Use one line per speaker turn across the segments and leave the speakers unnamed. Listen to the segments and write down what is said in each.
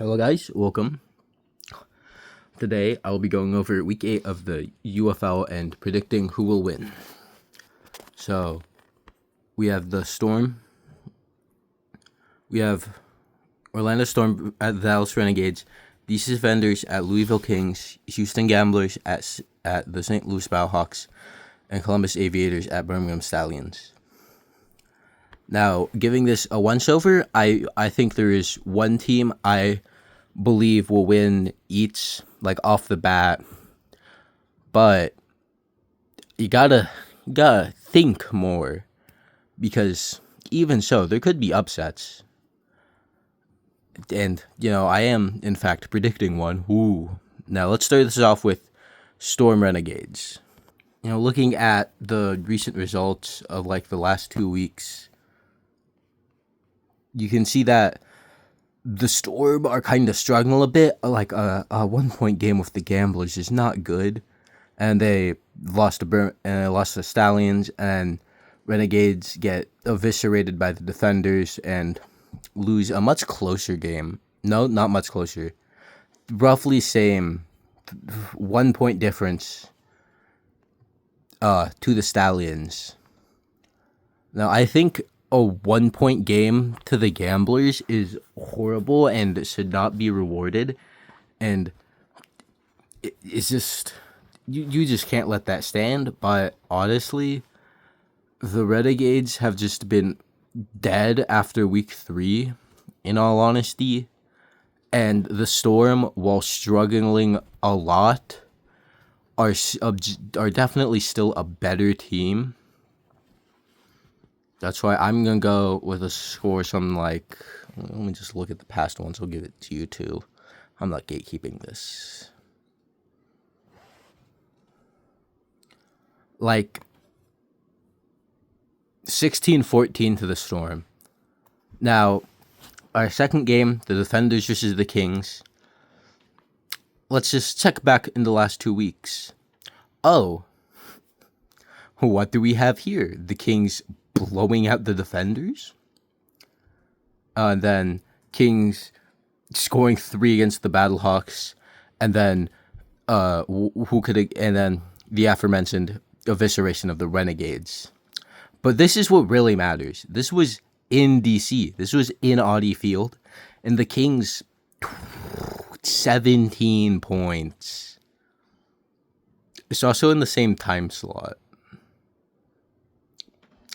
Hello, guys. Welcome. Today, I will be going over week 8 of the UFL and predicting who will win. So, we have the Storm. We have Orlando Storm at the Dallas Renegades, DC Defenders at Louisville Kings, Houston Gamblers at the St. Louis Battlehawks, and Columbus Aviators at Birmingham Stallions. Now, giving this a once-over, I think there is one team I believe will win each, like, off the bat. But you gotta think more, because even so, there could be upsets. And, I am, in fact, predicting one. Ooh. Now, let's start this off with Storm Renegades. Looking at the recent results of, the last 2 weeks, you can see that the Storm are kind of struggling a bit. Like, a 1-point game with the Gamblers is not good. And they lost to Stallions, and Renegades get eviscerated by the Defenders and lose a much closer game. No, not much closer. Roughly same 1-point difference to the Stallions. Now, I think a 1-point game to the Gamblers is horrible and should not be rewarded. And it's just, you just can't let that stand. But honestly, the Renegades have just been dead after week 3, in all honesty. And the Storm, while struggling a lot, are definitely still a better team. That's why I'm going to go with a score something like, let me just look at the past ones. I'll give it to you too. I'm not gatekeeping this. Like 16-14 to the Storm. Now, our second game, the Defenders versus the Kings. Let's just check back in the last 2 weeks. Oh, what do we have here? The Kings blowing out the Defenders? And then Kings scoring 3 against the Battlehawks. And then, and then the aforementioned evisceration of the Renegades. But this is what really matters. This was in DC. This was in Audi Field. And the Kings, 17 points. It's also in the same time slot.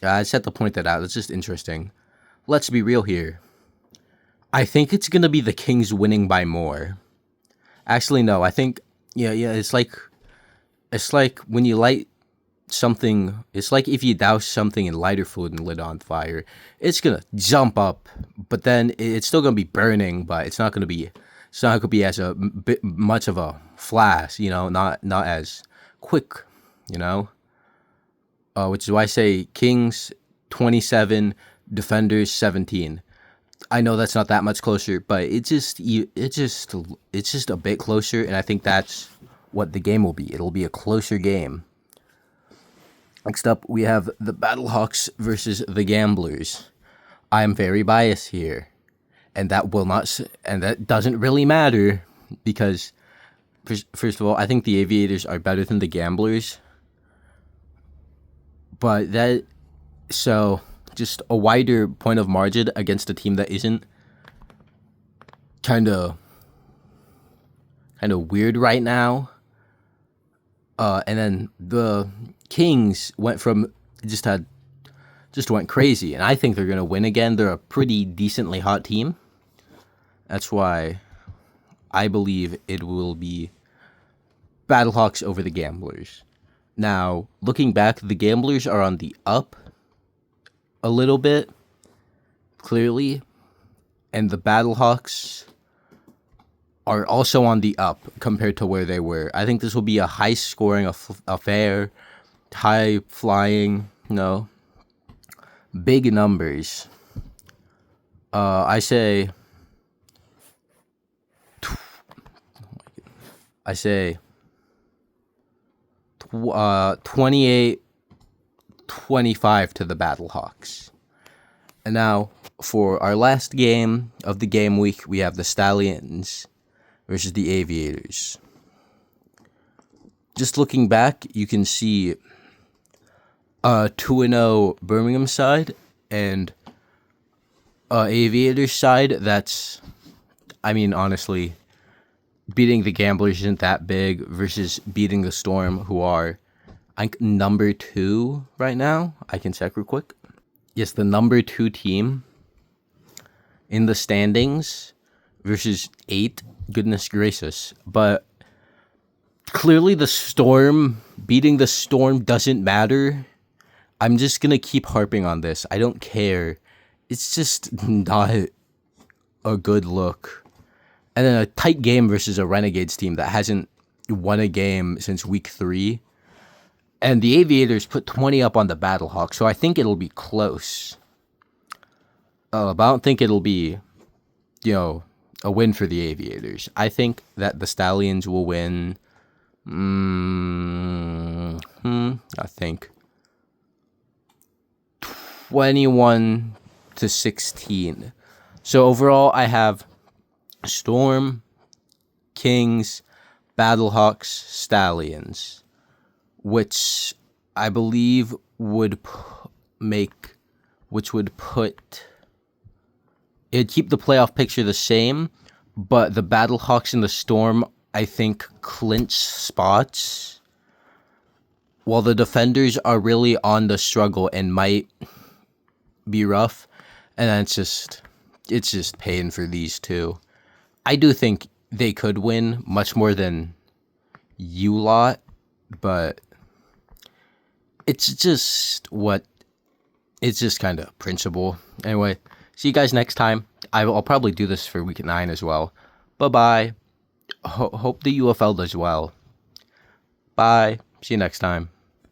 I just have to point that out. That's just interesting. Let's be real here. I think it's going to be the Kings winning by more. Actually, no. I think, it's like when you light something, it's like if you douse something in lighter fluid and lit on fire, it's going to jump up, but then it's still going to be burning, but it's not going to be as a bit much of a flash, not as quick, which is why I say Kings 27, Defenders 17. I know that's not that much closer, but it's just a bit closer, and I think that's what the game will be. It'll be a closer game. Next up, we have the Battlehawks versus the Gamblers. I am very biased here, and that doesn't really matter, because first of all, I think the Aviators are better than the Gamblers. But just a wider point of margin against a team that isn't kind of weird right now. And then the Kings went crazy, and I think they're gonna win again. They're a pretty decently hot team. That's why I believe it will be Battlehawks over the Gamblers. Now, looking back, the Gamblers are on the up a little bit, clearly, and the Battlehawks are also on the up compared to where they were. I think this will be a high-scoring affair, high-flying, big numbers. I say 28-25 to the Battlehawks. And now, for our last game of the game week, we have the Stallions versus the Aviators. Just looking back, you can see a 2-0 Birmingham side and Aviators side. That's, I mean, honestly, beating the Gamblers isn't that big versus beating the Storm, who are, I think, number 2 right now. I can check real quick. Yes, the number 2 team in the standings versus 8. Goodness gracious. But clearly the Storm, beating the Storm doesn't matter. I'm just going to keep harping on this. I don't care. It's just not a good look. And then a tight game versus a Renegades team that hasn't won a game since week 3. And the Aviators put 20 up on the Battlehawks, so I think it'll be close. But I don't think it'll be, a win for the Aviators. I think that the Stallions will win, I think, 21-16. So overall, I have Storm, Kings, Battlehawks, Stallions, which I believe would it'd keep the playoff picture the same, but the Battlehawks and the Storm, I think, clinch spots, while the Defenders are really on the struggle and might be rough, and then it's just pain for these two. I do think they could win much more than you lot, but it's just kind of principle. Anyway, see you guys next time. I'll probably do this for week 9 as well. Bye-bye. Hope the UFL does well. Bye. See you next time.